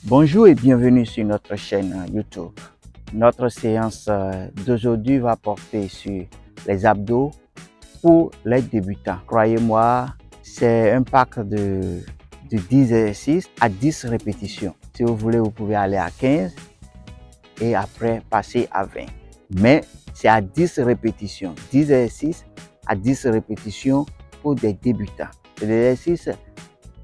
Bonjour et bienvenue sur notre chaîne YouTube. Notre séance d'aujourd'hui va porter sur les abdos pour les débutants. Croyez-moi, c'est un pack de 10 exercices à 10 répétitions. Si vous voulez, vous pouvez aller à 15 et après passer à 20. Mais c'est à 10 répétitions. 10 exercices à 10 répétitions pour des débutants. C'est des exercices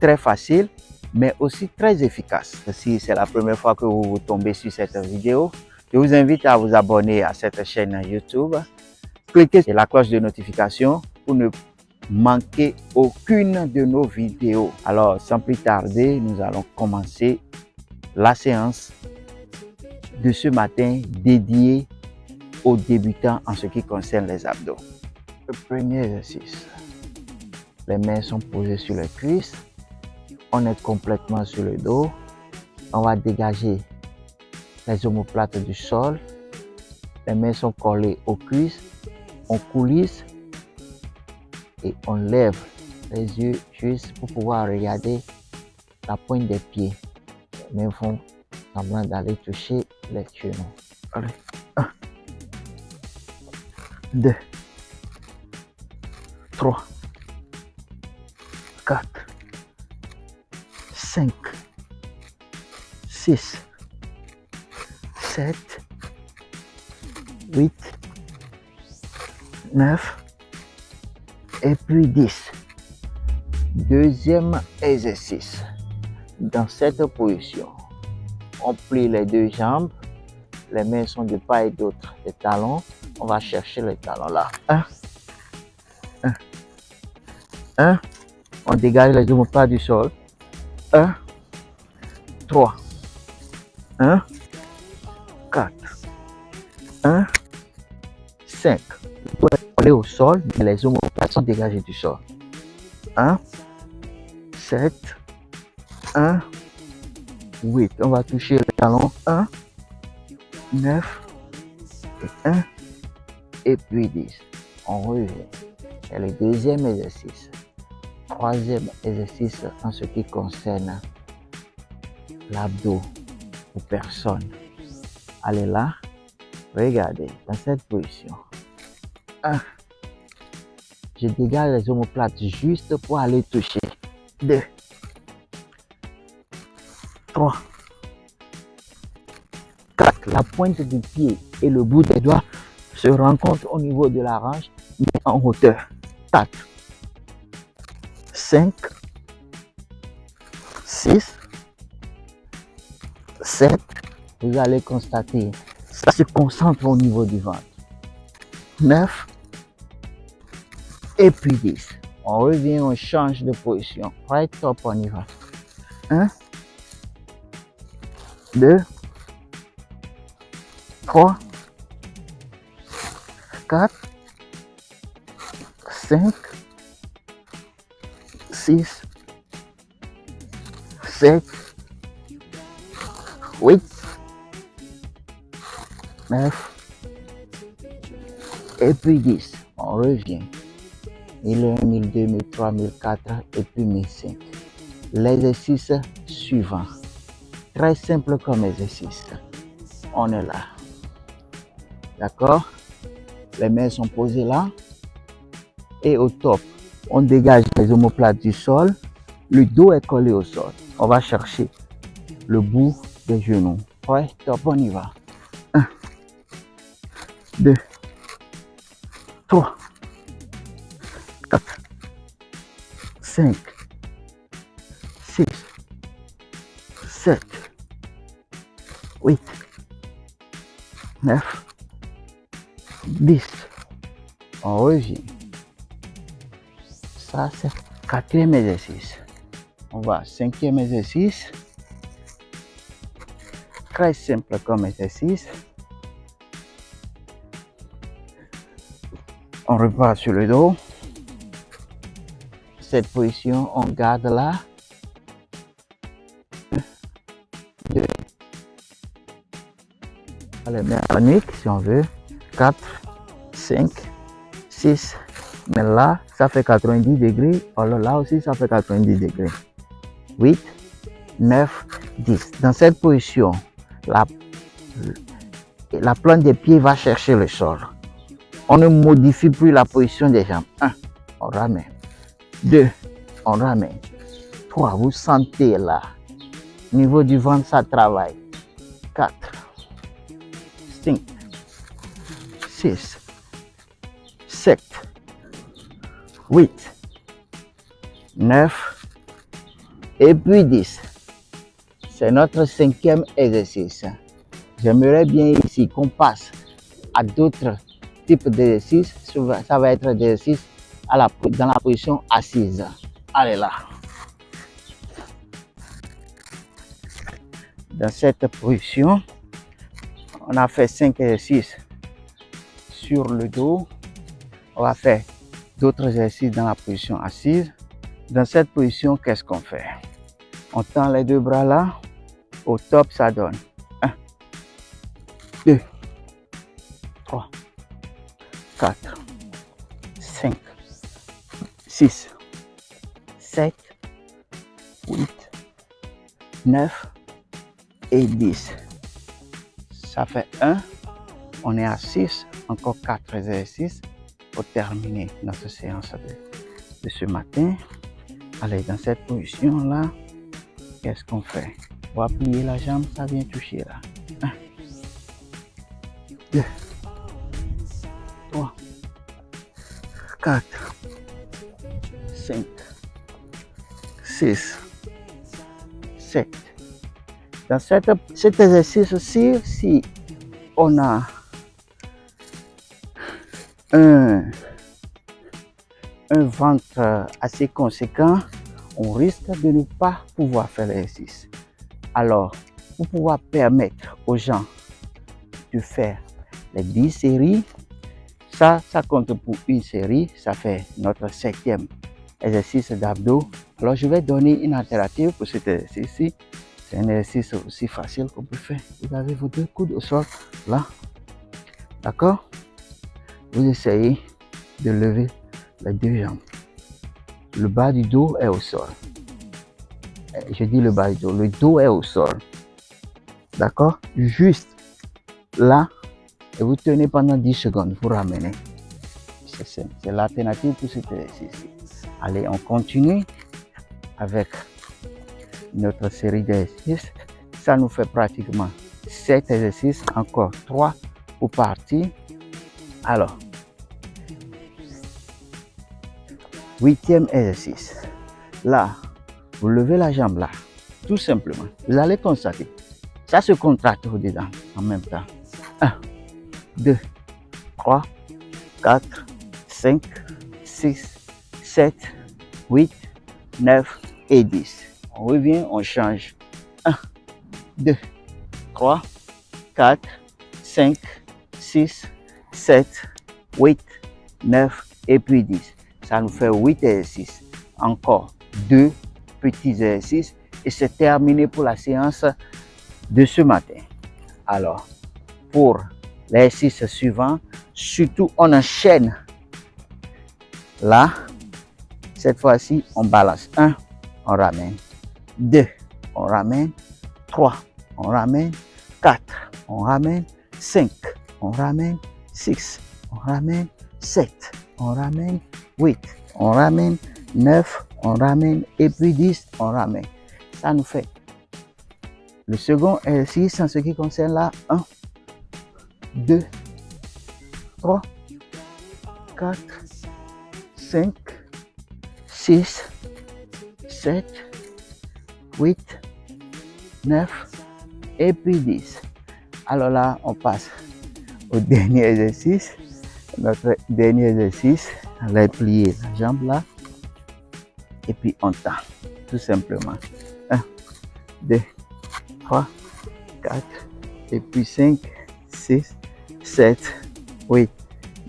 très faciles, mais aussi très efficace. Si c'est la première fois que vous tombez sur cette vidéo, je vous invite à vous abonner à cette chaîne YouTube. Cliquez sur la cloche de notification pour ne manquer aucune de nos vidéos. Alors, sans plus tarder, nous allons commencer la séance de ce matin dédiée aux débutants en ce qui concerne les abdos. Le premier exercice. Les mains sont posées sur les cuisses. On est complètement sur le dos. On va dégager les omoplates du sol. Les mains sont collées aux cuisses. On coulisse et on lève les yeux juste pour pouvoir regarder la pointe des pieds. Les mains font semblant d'aller toucher les genoux. Allez. 1, 2, 3, 4, 5, 6, 7, 8, 9 et puis 10. Deuxième exercice. Dans cette position, on plie les deux jambes. Les mains sont de part et d'autre des talons. On va chercher les talons là. 1, 1, 1. On dégage les omoplates du sol. 1, 3, 1, 4, 1, 5. Vous pouvez coller au sol, mais les omoplates sont dégagées du sol. 1, 7, 1, 8. On va toucher les talons. 1, 9, et 1, et puis 10. On revient. C'est le deuxième exercice. Troisième exercice en ce qui concerne l'abdos pour personne. Allez là, regardez, dans cette position. 1. Je dégage les omoplates juste pour aller toucher. 2, 3, 4. La pointe du pied et le bout des doigts se rencontrent au niveau de la hanche, mais en hauteur. 4, 5, 6, 7. Vous allez constater, ça se concentre au niveau du ventre. 9 et puis 10. On revient, on change de position. Right top, on y va. 1, 2, 3, 4, 5, 6, 7, 8, 9 et puis 10. On revient. 1001, 1002, 1003, 1004 et puis 1005. L'exercice suivant. Très simple comme exercice. On est là. D'accord? Les mains sont posées là. Et au top, on dégage les omoplates du sol. Le dos est collé au sol. On va chercher le bout des genoux. Ouais, top, on y va. 1, 2, 3, 4, 5, 6, 7, 8, 9, 10. On revient. Ça, c'est le quatrième exercice. On va, cinquième exercice. Très simple comme exercice. On repart sur le dos. Cette position, on garde là. 2. Allez, mettre la nuque si on veut. 4, 5, 6. Mais là, ça fait 90 degrés. Alors là aussi, ça fait 90 degrés. 8, 9 10. Dans cette position, la plante des pieds va chercher le sol. On ne modifie plus la position des jambes. 1, on ramène. 2, on ramène. 3, vous sentez là. Au niveau du ventre, ça travaille. 4, 5, 6, 7, 8, 9, et puis 10. C'est notre 5e exercice. J'aimerais bien ici qu'on passe à d'autres types d'exercices. Ça va être des exercices dans la position assise. Allez là. Dans cette position, on a fait 5 exercices sur le dos. On va faire d'autres exercices dans la position assise. Dans cette position, qu'est-ce qu'on fait? On tend les deux bras là. Au top, ça donne 1, 2, 3, 4, 5, 6, 7, 8, 9 et 10. Ça fait 1. On est à 6. Encore 4 exercices pour terminer notre séance de ce matin. Allez, dans cette position-là, qu'est-ce qu'on fait? On va plier la jambe, ça vient toucher là. 1, 2, 3, 4, 5, 6, 7. Dans cet exercice-ci, si on a un ventre assez conséquent, on risque de ne pas pouvoir faire l'exercice. Alors, pour pouvoir permettre aux gens de faire les 10 séries, ça compte pour une série, ça fait notre 7e exercice d'abdos. Alors, je vais donner une alternative pour cet exercice-ci. C'est un exercice aussi facile qu'on peut faire. Vous avez vos 2 coudes au sol, là. D'accord? Vous essayez de lever les 2 jambes. Le bas du dos est au sol. Je dis le bas du dos. Le dos est au sol. D'accord? Juste là. Et vous tenez pendant 10 secondes. Vous ramenez. C'est l'alternative pour cet exercice. Allez, on continue avec notre série d'exercices. Ça nous fait pratiquement 7 exercices. Encore 3 pour partir. Alors, 8e exercice. Là, vous levez la jambe là, tout simplement. Vous allez constater, ça se contracte au-dedans en même temps. 1, 2, 3, 4, 5, 6, 7, 8, 9 et 10. On revient, on change. 1, 2, 3, 4, 5, 6, 7, 8, 9 et puis 10. Ça nous fait 8 exercices. Encore 2 petits exercices et c'est terminé pour la séance de ce matin. Alors, pour l'exercice suivant, surtout on enchaîne. Là, cette fois-ci, on balance. 1, on ramène. 2, on ramène. 3, on ramène. 4, on ramène. 5, on ramène. 6, on ramène. 7, on ramène. 8, on ramène. 9, on ramène. Et puis 10, on ramène. Ça nous fait le second exercice en ce qui concerne là. 1, 2, 3, 4, 5, 6, 7, 8, 9 et puis 10. Alors là, on passe au dernier exercice. Notre dernier exercice, on va plier la jambe là. Et puis on tend, tout simplement. 1, 2, 3, 4, et puis 5, 6, 7, 8,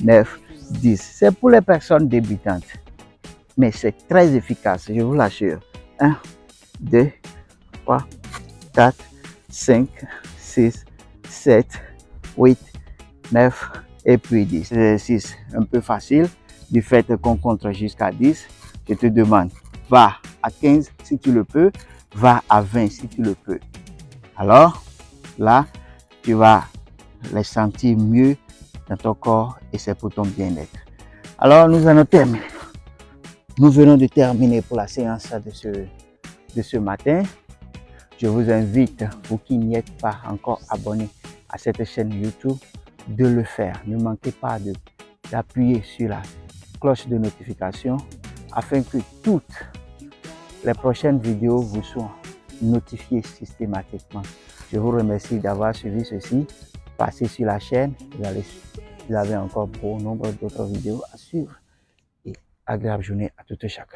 9, 10. C'est pour les personnes débutantes. Mais c'est très efficace, je vous l'assure. 1, 2, 3, 4, 5, 6, 7, 8, 9 et puis 10. Exercice un peu facile, du fait qu'on compte jusqu'à 10. Je te demande, va à 15 si tu le peux, va à 20 si tu le peux. Alors, là, tu vas les sentir mieux dans ton corps et c'est pour ton bien-être. Alors, nous allons terminer. Nous venons de terminer pour la séance de ce matin. Je vous invite, vous qui n'y êtes pas encore abonnés à cette chaîne YouTube, de le faire. Ne manquez pas d'appuyer sur la cloche de notification afin que toutes les prochaines vidéos vous soient notifiées systématiquement. Je vous remercie d'avoir suivi ceci. Passez sur la chaîne, vous avez encore bon nombre d'autres vidéos à suivre. Et agréable journée à tout et chacun.